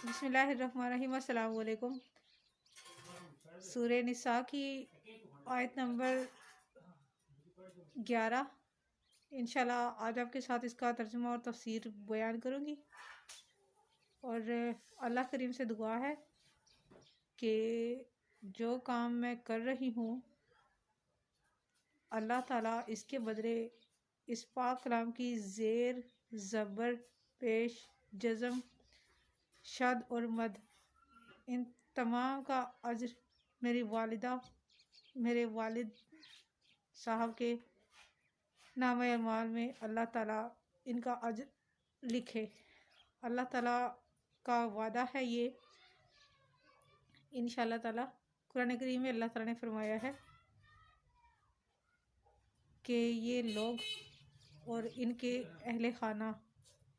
بسم اللہ الرحمن الرحیم۔ السلام علیکم۔ سورہ نساء کی آیت نمبر 11 انشاءاللہ آج آپ کے ساتھ اس کا ترجمہ اور تفسیر بیان کروں گی، اور اللہ کریم سے دعا ہے کہ جو کام میں کر رہی ہوں اللہ تعالیٰ اس کے بدلے اس پاک کلام کی زیر زبر پیش جزم شد اور مد ان تمام کا اجر میری والدہ میرے والد صاحب کے نامہ اعمال میں اللہ تعالیٰ ان کا اجر لکھے۔ اللہ تعالیٰ کا وعدہ ہے یہ انشاءاللہ تعالیٰ۔ قرآن کریم میں اللہ تعالیٰ نے فرمایا ہے کہ یہ لوگ اور ان کے اہل خانہ،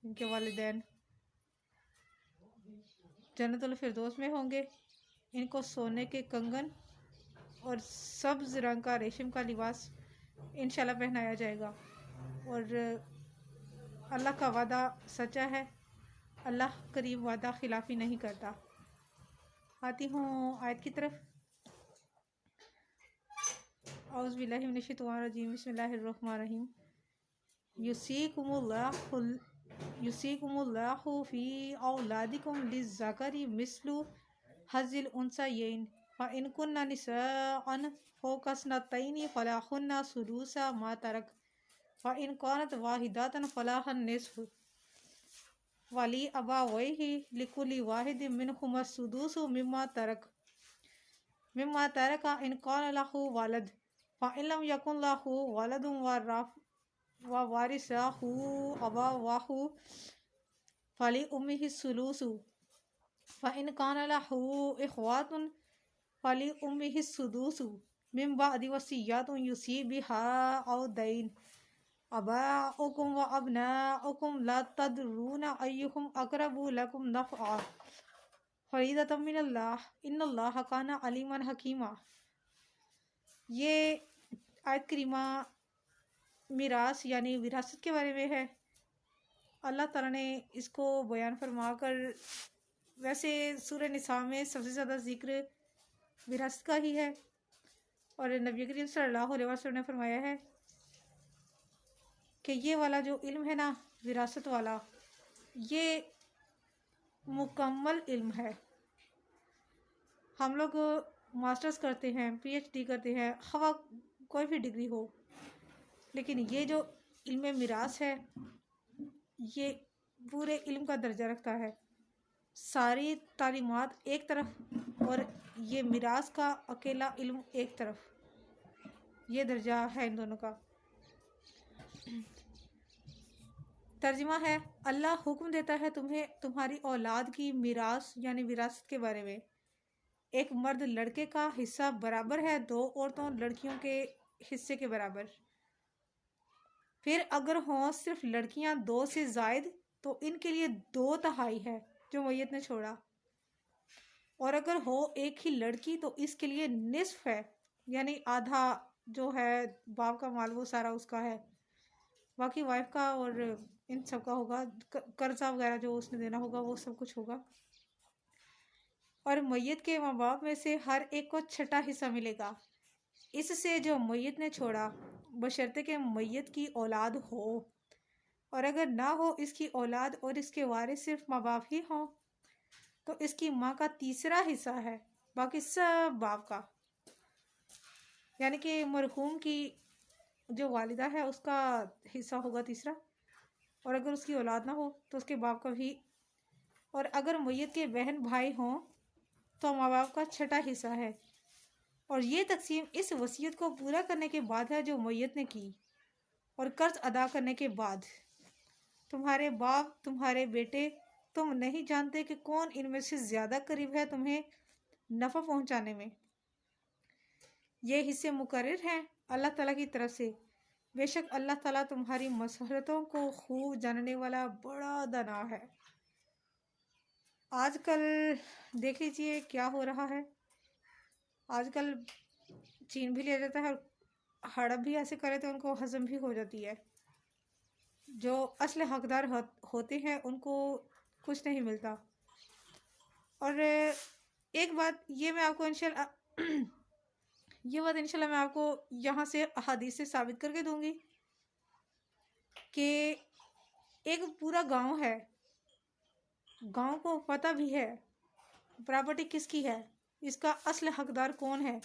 ان کے والدین جنت الفردوس میں ہوں گے۔ ان کو سونے کے کنگن اور سبز رنگ کا ریشم کا لباس انشاءاللہ پہنایا جائے گا، اور اللہ کا وعدہ سچا ہے، اللہ کریم وعدہ خلافی نہیں کرتا۔ آتی ہوں آیت کی طرف۔ اعوذ باللہ من الشیطان الرجیم، بسم اللہ الرحمن الرحیم۔ یوصیکم اللہ فی اولادکم للذکر مثل حظ الانثیین فإن کن نساء فوق اثنتین فلہن ثلث ما ترک فإن كانت واحدة فلها النصف ولأبویہ لکل واحد منہما السدس مما ترک ان کان لہ ولد فإن لم یکن لہ ولد ووارثہ أبواہ فلأمہ الثلث فإن کان لہ إخوة فلأمہ السدس من بعد وصیۃ یوصی بها أو دین آباؤکم وأبناؤکم لا تدرون أیہم اقرب لکم نفعا فریضۃ من اللہ ان اللہ کان علیما حکیما۔ یہ آیت کریمہ میراث یعنی وراثت کے بارے میں ہے۔ اللہ تعالیٰ نے اس کو بیان فرما کر، ویسے سورہ نساء میں سب سے زیادہ ذکر وراثت کا ہی ہے، اور نبی کریم صلی اللہ علیہ وسلم نے فرمایا ہے کہ یہ والا جو علم ہے نا، وراثت والا، یہ مکمل علم ہے۔ ہم لوگ ماسٹرز کرتے ہیں، پی ایچ ڈی کرتے ہیں، خواہ کوئی بھی ڈگری ہو، لیکن یہ جو علم میراث ہے یہ پورے علم کا درجہ رکھتا ہے۔ ساری تعلیمات ایک طرف اور یہ میراث کا اکیلا علم ایک طرف، یہ درجہ ہے ان دونوں کا۔ ترجمہ ہے، اللہ حکم دیتا ہے تمہیں تمہاری اولاد کی میراث یعنی وراثت کے بارے میں۔ ایک مرد لڑکے کا حصہ برابر ہے دو عورتوں لڑکیوں کے حصے کے برابر۔ پھر اگر ہوں صرف لڑکیاں دو سے زائد تو ان کے لیے 2/3 ہے جو میت نے چھوڑا، اور اگر ہو ایک ہی لڑکی تو اس کے لیے نصف ہے، یعنی آدھا جو ہے باپ کا مال وہ سارا اس کا ہے، باقی وائف کا اور ان سب کا ہوگا، قرضہ وغیرہ جو اس نے دینا ہوگا وہ سب کچھ ہوگا۔ اور میت کے ماں باپ میں سے ہر ایک کو 6واں حصہ ملے گا اس سے جو میت نے چھوڑا، بشرطے کہ میت کی اولاد ہو، اور اگر نہ ہو اس کی اولاد اور اس کے وارث صرف ماں باپ ہی ہوں تو اس کی ماں کا 3واں حصہ ہے، باقی سب باپ کا، یعنی کہ مرحوم کی جو والدہ ہے اس کا حصہ ہوگا 3، اور اگر اس کی اولاد نہ ہو تو اس کے باپ کا بھی، اور اگر میت کے بہن بھائی ہوں تو ماں باپ کا 6واں حصہ ہے۔ اور یہ تقسیم اس وصیت کو پورا کرنے کے بعد ہے جو میت نے کی، اور قرض ادا کرنے کے بعد۔ تمہارے باپ تمہارے بیٹے، تم نہیں جانتے کہ کون ان میں سے زیادہ قریب ہے تمہیں نفع پہنچانے میں۔ یہ حصے مقرر ہیں اللہ تعالیٰ کی طرف سے، بے شک اللہ تعالیٰ تمہاری مصلحتوں کو خوب جاننے والا بڑا دانا ہے۔ آج کل دیکھ لیجئے کیا ہو رہا ہے، آج کل چین بھی لیا جاتا ہے، اور ہڑپ بھی ایسے کرے تو ان کو ہضم بھی ہو جاتی ہے۔ جو اصل حقدار ہوتے ہیں ان کو کچھ نہیں ملتا، اور ایک بات یہ میں آپ کو انشاءاللہ یہ بات انشاءاللہ میں آپ کو یہاں سے احادیث سے ثابت کر کے دوں گی کہ ایک پورا گاؤں ہے، گاؤں کو پتہ بھی ہے پراپرٹی کس کی ہے، اس کا اصل حقدار کون ہے،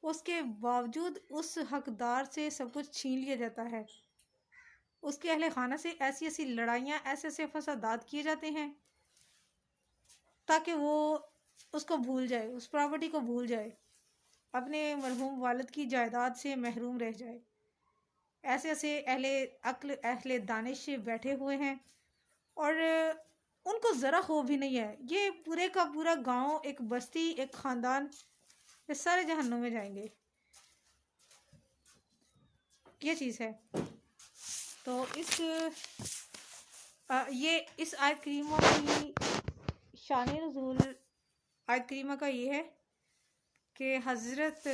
اس کے باوجود اس حقدار سے سب کچھ چھین لیا جاتا ہے، اس کے اہل خانہ سے ایسی ایسی لڑائیاں، ایسے ایسے فسادات کیے جاتے ہیں تاکہ وہ اس کو بھول جائے، اس پراپرٹی کو بھول جائے، اپنے مرحوم والد کی جائیداد سے محروم رہ جائے۔ ایسے ایسے اہل عقل، اہل دانش بیٹھے ہوئے ہیں اور ان کو ذرا خوف بھی نہیں ہے، یہ پورے کا پورا گاؤں، ایک بستی، ایک خاندان، یہ سارے جہنم میں جائیں گے، یہ چیز ہے۔ تو یہ اس آیت کریمہ کی شان نزول آیت کریمہ کا یہ ہے کہ حضرت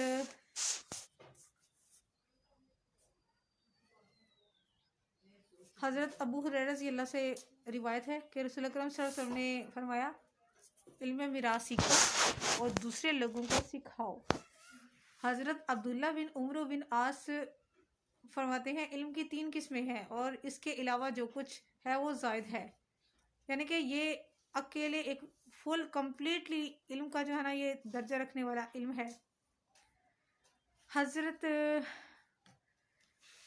ابو ہریرہ رضی اللہ سے روایت ہے کہ رسول اکرم صلی اللہ علیہ وسلم نے فرمایا، علم میراث سیکھو اور دوسرے لوگوں کو سکھاؤ۔ حضرت عبداللہ بن عمرو بن عاص فرماتے ہیں علم کی 3 قسمیں ہیں اور اس کے علاوہ جو کچھ ہے وہ زائد ہے، یعنی کہ یہ اکیلے ایک فل کمپلیٹلی علم کا جو ہے نا یہ درجہ رکھنے والا علم ہے۔ حضرت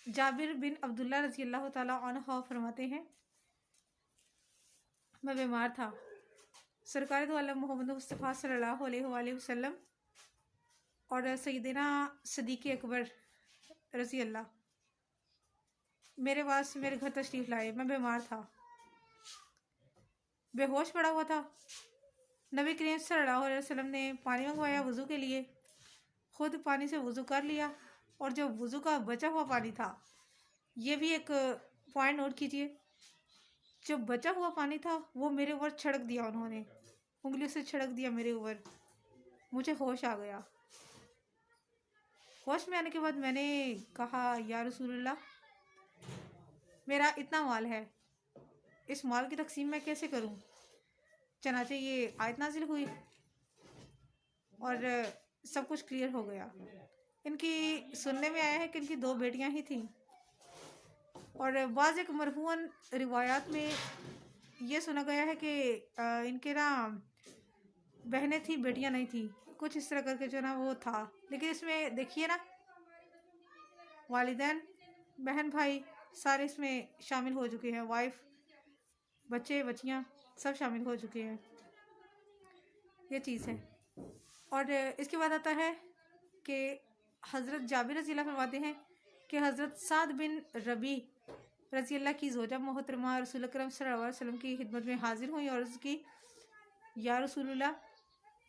جابر بن عبداللہ رضی اللہ تعالیٰ عنہ فرماتے ہیں، میں بیمار تھا، سرکار دو عالم محمد مصطفیٰ صلی اللہ علیہ وآلہ وسلم اور سیدنا صدیق اکبر رضی اللہ میرے پاس میرے گھر تشریف لائے، میں بیمار تھا، بے ہوش پڑا ہوا تھا۔ نبی کریم صلی اللہ علیہ وسلم نے پانی منگوایا وضو کے لیے، خود پانی سے وضو کر لیا، اور جو وضو کا بچا ہوا پانی تھا، یہ بھی ایک پوائنٹ نوٹ کیجئے، جو بچا ہوا پانی تھا وہ میرے اوپر چھڑک دیا، انہوں نے انگلی سے چھڑک دیا میرے اوپر، مجھے ہوش آ گیا۔ ہوش میں آنے کے بعد میں نے کہا، یا رسول اللہ، میرا اتنا مال ہے، اس مال کی تقسیم میں کیسے کروں؟ چنانچہ یہ آیت نازل ہوئی اور سب کچھ کلیئر ہو گیا۔ ان کی سننے میں آیا ہے کہ ان کی 2 بیٹیاں ہی تھیں، اور بعض ایک مرفوعاً روایات میں یہ سنا گیا ہے کہ ان کے نا بہنیں تھیں، بیٹیاں نہیں تھیں، کچھ اس طرح کر کے جو نا وہ تھا، لیکن اس میں دیکھیے نا والدین، بہن بھائی سارے اس میں شامل ہو چکے ہیں، وائف، بچے بچیاں سب شامل ہو چکے ہیں، یہ چیز ہے۔ اور اس کے بعد آتا ہے کہ حضرت جابر رضی اللہ فرماتے ہیں کہ حضرت سعد بن ربی رضی اللہ کی زوجہ محترمہ رسول اکرم صلی اللہ علیہ وسلم کی خدمت میں حاضر ہوئی اور عرض کی، یا رسول اللہ،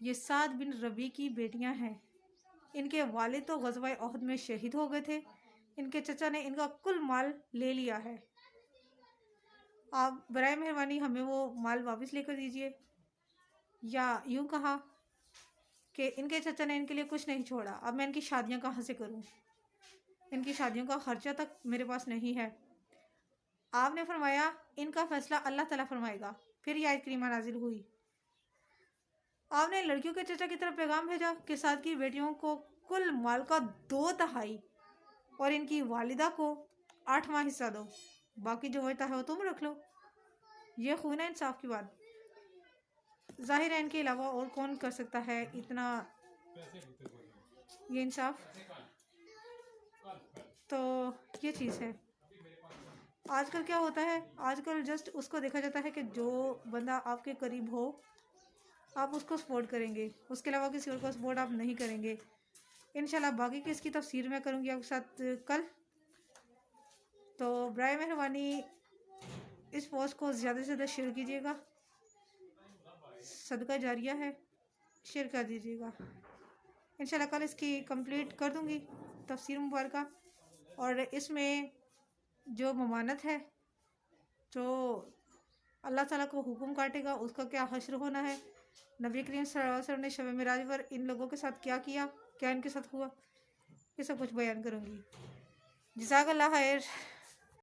یہ سعد بن ربی کی بیٹیاں ہیں، ان کے والد تو غزوہ احد میں شہید ہو گئے تھے، ان کے چچا نے ان کا کل مال لے لیا ہے، آپ برائے مہربانی ہمیں وہ مال واپس لے کر دیجئے۔ یا یوں کہا کہ ان کے چچا نے ان کے لیے کچھ نہیں چھوڑا، اب میں ان کی شادیاں کہاں سے کروں، ان کی شادیوں کا خرچہ تک میرے پاس نہیں ہے۔ آپ نے فرمایا ان کا فیصلہ اللہ تعالیٰ فرمائے گا۔ پھر یہ آیت کریمہ نازل ہوئی، آپ نے لڑکیوں کے چچا کی طرف پیغام بھیجا کہ سعد کی بیٹیوں کو کل مال کا 2/3 اور ان کی والدہ کو 8واں حصہ دو، باقی جو ہوتا ہے وہ تم رکھ لو۔ یہ خونا انصاف کی بات، ظاہر ہے ان کے علاوہ اور کون کر سکتا ہے اتنا یہ انصاف، تو یہ چیز ہے۔ آج کل کیا ہوتا ہے، آج کل جسٹ اس کو دیکھا جاتا ہے کہ جو بندہ آپ کے قریب ہو آپ اس کو سپورٹ کریں گے، اس کے علاوہ کسی اور کو سپورٹ آپ نہیں کریں گے۔ انشاءاللہ باقی کی اس کی تفسیر میں کروں گی آپ کے ساتھ کل، تو برائے مہربانی اس پوسٹ کو زیادہ سے زیادہ شیئر کیجیے گا، صدقہ جاریہ ہے، شیئر کر دیجیے گا۔ انشاءاللہ کل اس کی کمپلیٹ کر دوں گی تفسیر مبارکہ، اور اس میں جو ممانت ہے، جو اللہ تعالیٰ کو حکم کاٹے گا، اس کا کیا حشر ہونا ہے، نبی کریم صلی اللہ علیہ وسلم نے شب معراج پر ان لوگوں کے ساتھ کیا کیا، کیا ان کے ساتھ ہوا، یہ سب کچھ بیان کروں گی۔ جزاک اللہ خیر۔